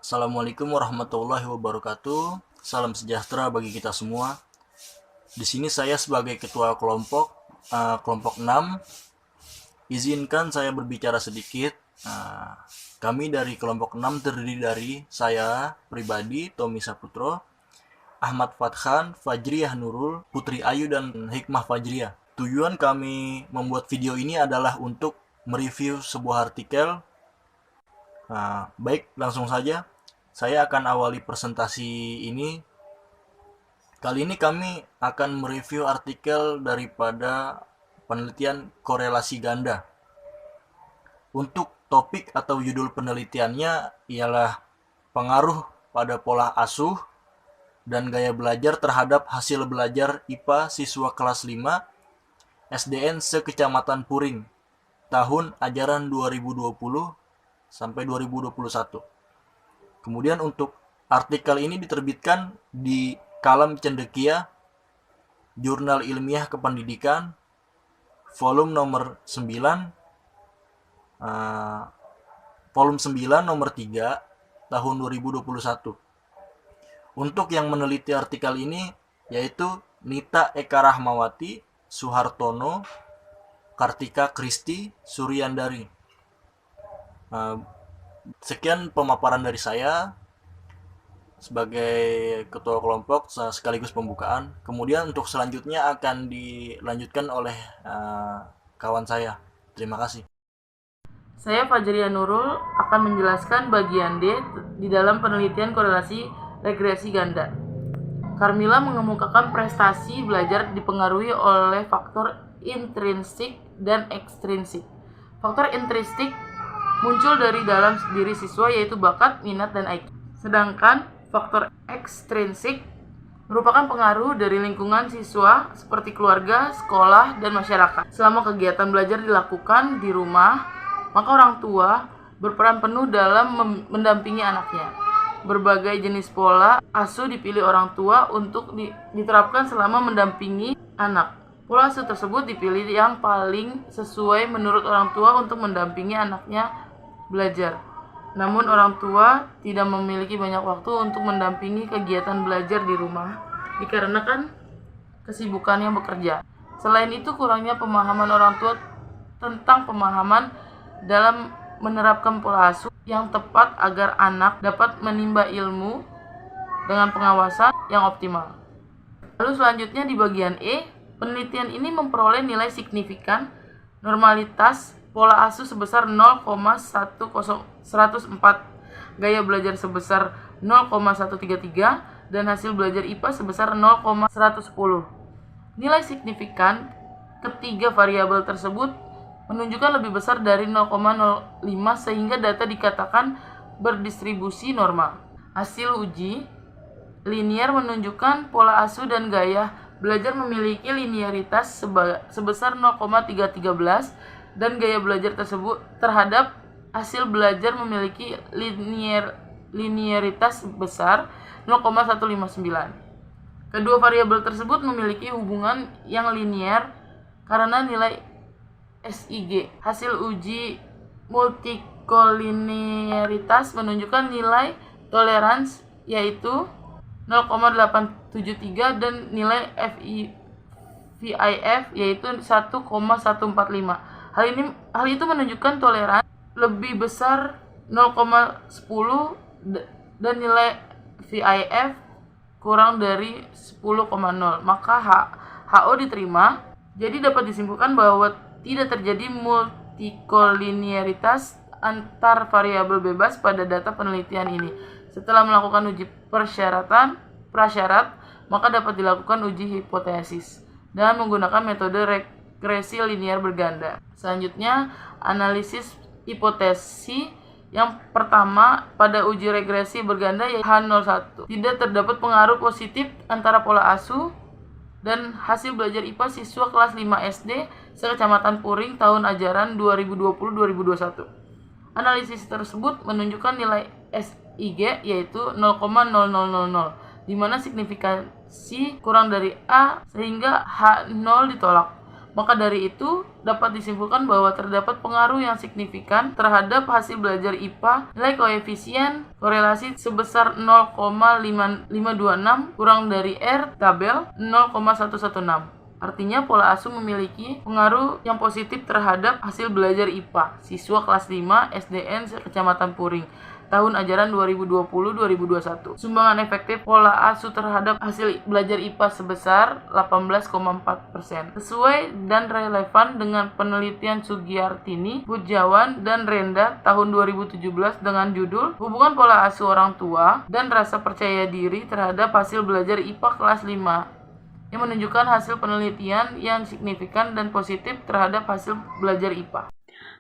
Assalamualaikum warahmatullahi wabarakatuh. Salam sejahtera bagi kita semua. Di sini saya sebagai ketua kelompok 6. Izinkan saya berbicara sedikit. Kami dari kelompok 6 terdiri dari saya pribadi, Tommy Saputro, Ahmad Fathan, Fajriyah Nurul, Putri Ayu, dan Hikmah Fajriyah. Tujuan kami membuat video ini adalah untuk mereview sebuah artikel. Baik, langsung saja. Saya akan awali presentasi ini. Kali ini kami akan mereview artikel daripada penelitian korelasi ganda. Untuk topik atau judul penelitiannya ialah pengaruh pada pola asuh dan gaya belajar terhadap hasil belajar IPA siswa kelas 5 SDN se-Kecamatan Puring tahun ajaran 2020 sampai 2021. Kemudian untuk artikel ini diterbitkan di Kalam Cendekia, Jurnal Ilmiah Kependidikan, volume nomor 9, nomor 3, tahun 2021. Untuk yang meneliti artikel ini yaitu Nita Eka Rahmawati, Suhartono, Kartika Kristi, Suryandari. Sekian pemaparan dari saya sebagai ketua kelompok sekaligus pembukaan. Kemudian untuk selanjutnya akan dilanjutkan oleh kawan saya. Terima kasih. Saya Fajriyah Nurul akan menjelaskan bagian D di dalam penelitian korelasi regresi ganda. Carmilla mengemukakan prestasi belajar dipengaruhi oleh faktor intrinsik dan ekstrinsik. Faktor intrinsik muncul dari dalam diri siswa, yaitu bakat, minat, dan IQ. Sedangkan faktor ekstrinsik merupakan pengaruh dari lingkungan siswa seperti keluarga, sekolah, dan masyarakat. Selama kegiatan belajar dilakukan di rumah, maka orang tua berperan penuh dalam mendampingi anaknya. Berbagai jenis pola asuh dipilih orang tua untuk diterapkan selama mendampingi anak. Pola asuh tersebut dipilih yang paling sesuai menurut orang tua untuk mendampingi anaknya belajar. Namun orang tua tidak memiliki banyak waktu untuk mendampingi kegiatan belajar di rumah dikarenakan kesibukannya bekerja. Selain itu, kurangnya pemahaman orang tua tentang pemahaman dalam menerapkan pola asuh yang tepat agar anak dapat menimba ilmu dengan pengawasan yang optimal. Lalu selanjutnya di bagian E, penelitian ini memperoleh nilai signifikan normalitas pola asuh sebesar 0,104, gaya belajar sebesar 0,133, dan hasil belajar IPA sebesar 0,110. Nilai signifikan ketiga variabel tersebut menunjukkan lebih besar dari 0,05 sehingga data dikatakan berdistribusi normal. Hasil uji linier menunjukkan pola asuh dan gaya belajar memiliki linearitas sebesar 0,313 dan gaya belajar tersebut terhadap hasil belajar memiliki linearitas sebesar 0,159. Kedua variabel tersebut memiliki hubungan yang linear karena nilai SIG. Hasil uji multikolinearitas menunjukkan nilai toleransi yaitu 0,873 dan nilai VIF yaitu 1,145. Hal itu menunjukkan toleransi lebih besar 0,10 dan nilai VIF kurang dari 10,0, maka HO diterima. Jadi dapat disimpulkan bahwa tidak terjadi multikolinearitas antar variabel bebas pada data penelitian ini. Setelah melakukan uji prasyarat, maka dapat dilakukan uji hipotesis dan menggunakan metode regresi linear berganda. Selanjutnya, analisis hipotesi. Yang pertama, pada uji regresi berganda yaitu H01, tidak terdapat pengaruh positif antara pola asuh dan hasil belajar IPA siswa kelas 5 SD se-Kecamatan Puring tahun ajaran 2020-2021. Analisis tersebut menunjukkan nilai SIG yaitu 0,0000, di mana signifikansi kurang dari A sehingga H0 ditolak. Maka dari itu, dapat disimpulkan bahwa terdapat pengaruh yang signifikan terhadap hasil belajar IPA nilai koefisien korelasi sebesar 0,526 kurang dari R tabel 0,116. Artinya pola asuh memiliki pengaruh yang positif terhadap hasil belajar IPA siswa kelas 5 SDN Kecamatan Puring tahun ajaran 2020-2021. Sumbangan efektif pola asuh terhadap hasil belajar IPA sebesar 18,4%. Sesuai dan relevan dengan penelitian Sugiyartini, Pujawan, dan Renda tahun 2017 dengan judul Hubungan Pola Asuh Orang Tua dan Rasa Percaya Diri terhadap Hasil Belajar IPA Kelas 5, yang menunjukkan hasil penelitian yang signifikan dan positif terhadap hasil belajar IPA.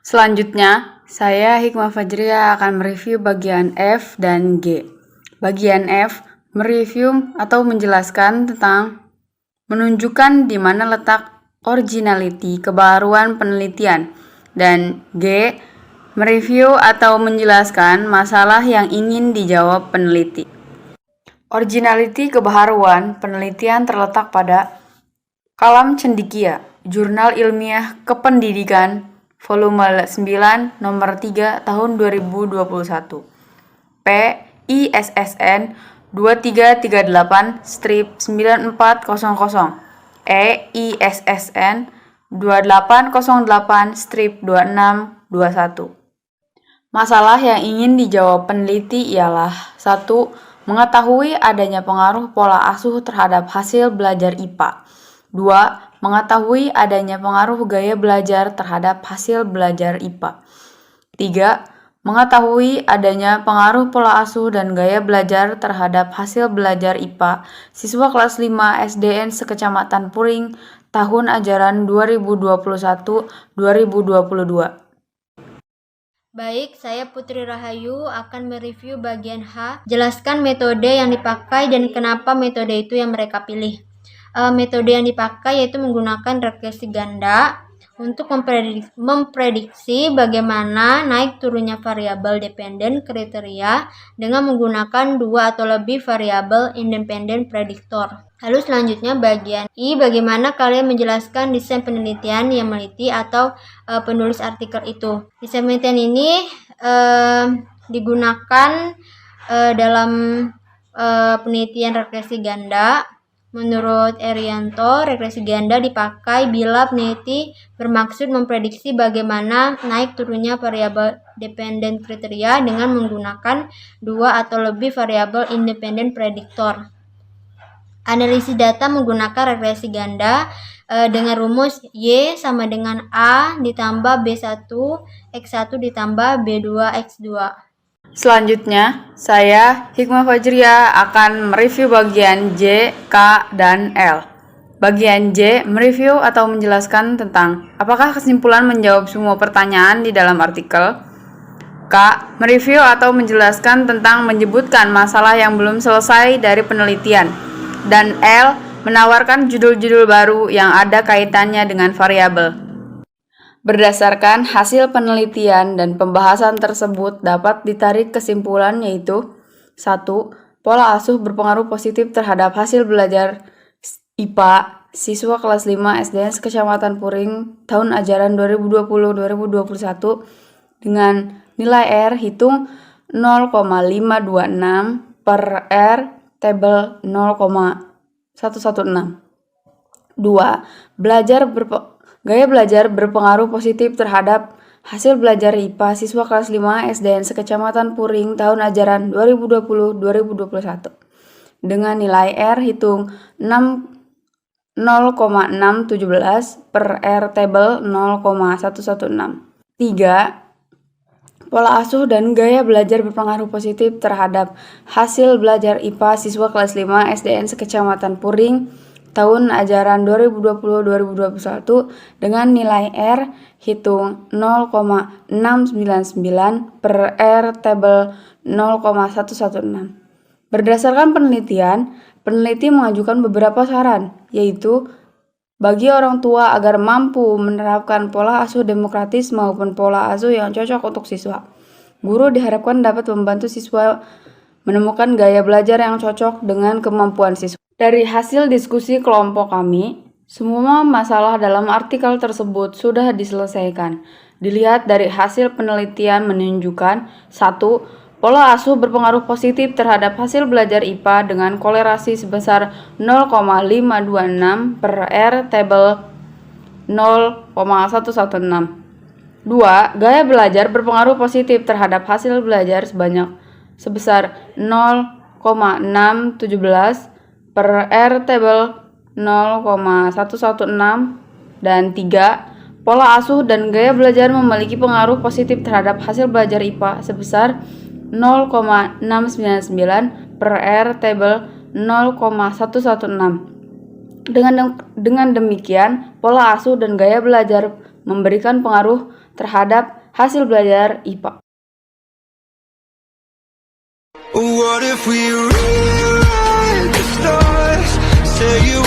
Selanjutnya, saya Hikmah Fajria akan mereview bagian F dan G. Bagian F mereview atau menjelaskan tentang menunjukkan di mana letak originality kebaruan penelitian, dan G mereview atau menjelaskan masalah yang ingin dijawab peneliti. Originality kebaharuan penelitian terletak pada Kalam Cendekia, Jurnal Ilmiah Kependidikan, volume 9, nomor 3, tahun 2021. P. ISSN 2338-9400. E. ISSN 2808-2621. Masalah yang ingin dijawab peneliti ialah 1. Mengetahui adanya pengaruh pola asuh terhadap hasil belajar IPA. 2. Mengetahui adanya pengaruh gaya belajar terhadap hasil belajar IPA. 3. Mengetahui adanya pengaruh pola asuh dan gaya belajar terhadap hasil belajar IPA siswa kelas 5 SDN sekecamatan Puring tahun ajaran 2021-2022. Baik, saya Putri Rahayu akan mereview bagian H. Jelaskan metode yang dipakai dan kenapa metode itu yang mereka pilih. Metode yang dipakai yaitu menggunakan regresi ganda untuk memprediksi bagaimana naik turunnya variabel dependen kriteria dengan menggunakan 2 atau lebih variabel independen prediktor. Lalu selanjutnya bagian I, bagaimana kalian menjelaskan desain penelitian yang meneliti atau penulis artikel itu. Desain penelitian ini digunakan dalam penelitian regresi ganda. Menurut Erianto, regresi ganda dipakai bila peneliti bermaksud memprediksi bagaimana naik turunnya variabel dependen kriteria dengan menggunakan 2 atau lebih variabel independen prediktor. Analisis data menggunakan regresi ganda dengan rumus Y sama dengan A ditambah B1 X1 ditambah B2 X2. Selanjutnya, saya Hikmah Fajria akan mereview bagian J, K, dan L. Bagian J mereview atau menjelaskan tentang apakah kesimpulan menjawab semua pertanyaan di dalam artikel. K. Mereview atau menjelaskan tentang menyebutkan masalah yang belum selesai dari penelitian. Dan L. Menawarkan judul-judul baru yang ada kaitannya dengan variabel. Berdasarkan hasil penelitian dan pembahasan tersebut dapat ditarik kesimpulan yaitu 1. Pola asuh berpengaruh positif terhadap hasil belajar IPA siswa kelas 5 SDN Kecamatan Puring tahun ajaran 2020-2021 dengan nilai R hitung 0,526 per R tabel 0,116. 2. Gaya belajar berpengaruh positif terhadap hasil belajar IPA siswa kelas 5 SDN sekecamatan Puring tahun ajaran 2020-2021 dengan nilai R hitung 0,617 per R tabel 0,116. 3. Pola asuh dan gaya belajar berpengaruh positif terhadap hasil belajar IPA siswa kelas 5 SDN sekecamatan Puring tahun ajaran 2020-2021 dengan nilai R hitung 0,699 per R tabel 0,116. Berdasarkan penelitian, peneliti mengajukan beberapa saran, yaitu bagi orang tua agar mampu menerapkan pola asuh demokratis maupun pola asuh yang cocok untuk siswa. Guru diharapkan dapat membantu siswa menemukan gaya belajar yang cocok dengan kemampuan siswa. Dari hasil diskusi kelompok kami, Semua masalah dalam artikel tersebut sudah diselesaikan. Dilihat dari hasil penelitian menunjukkan 1. Pola asuh berpengaruh positif terhadap hasil belajar IPA dengan kolerasi sebesar 0,526 per R table 0,116. 2. Gaya belajar berpengaruh positif terhadap hasil belajar sebesar 0,617 per R table 0,116. Dan 3. Pola asuh dan gaya belajar memiliki pengaruh positif terhadap hasil belajar IPA sebesar 0,699 per R table 0,116. Dengan demikian, pola asuh dan gaya belajar memberikan pengaruh terhadap hasil belajar IPA. What if we rewrite the stars? Say you